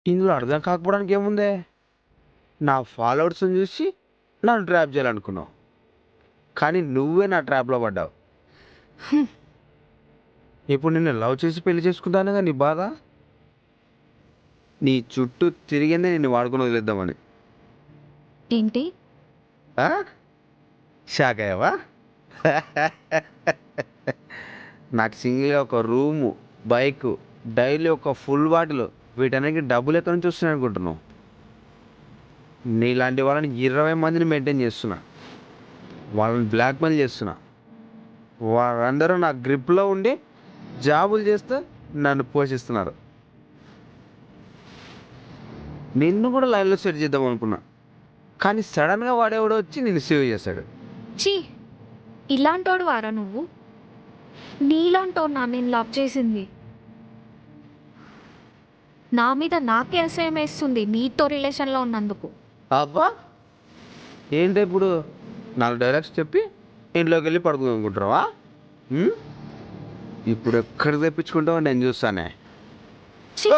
ఇందులో అర్థం కాకపోవడానికి ఏముందే? నా ఫాలోవర్స్‌ని చూసి నన్ను ట్రాప్ చేయాలనుకున్నావు. కానీ నువ్వే నా ట్రాప్‌లో పడ్డావు. ఇప్పుడు నిన్ను లవ్ చేసి పెళ్లి చేసుకుంటానుగా నీ బాధ? నీ చుట్టూ తిరిగిందే నిన్ను వాడుకొని వదిలేద్దామని. ఏంటి? ఆ? షాక్ అయ్యావా? నాకు సింగిల్‌గా ఒక రూము, బైకు, డైలీ ఒక ఫుల్ బాటిల్ వీటన్నిటికి డబ్బులు ఎక్కడి నుంచి వస్తున్నాయి అనుకుంటున్నావు? నీలాంటి వాళ్ళని 20 మందిని మెయింటైన్ చేస్తున్నా. వాళ్ళని బ్లాక్‌మెయిల్ చేస్తున్నా. వాళ్ళందరూ నా గ్రిప్‌లో ఉండి జాబులు చేస్తూ నన్ను పోషిస్తున్నారు. నిన్ను కూడా లైన్‌లో సెట్ చేద్దాం అనుకున్నా. కానీ సడన్‌గా వాడెవడో వచ్చి నిన్ను సేవ్ చేశాడు. ఛీ! ఇలాంటోడు వారా నువ్వు? నీలాంటోడినా నేను లవ్ చేసింది? నా మీద నాకే అసహ్యం వేస్తుంది నీతో రిలేషన్‌లో ఉన్నందుకు. అబ్బా! ఏంటి ఇప్పుడు 4 డైలాగ్స్ చెప్పి ఇంట్లోకి వెళ్ళి పడుకుందాం అనుకుంటున్నావా? హ్మ్? ఇప్పుడు ఎక్కడ తెప్పించుకుంటావో నేను చూస్తానే. ఛీ!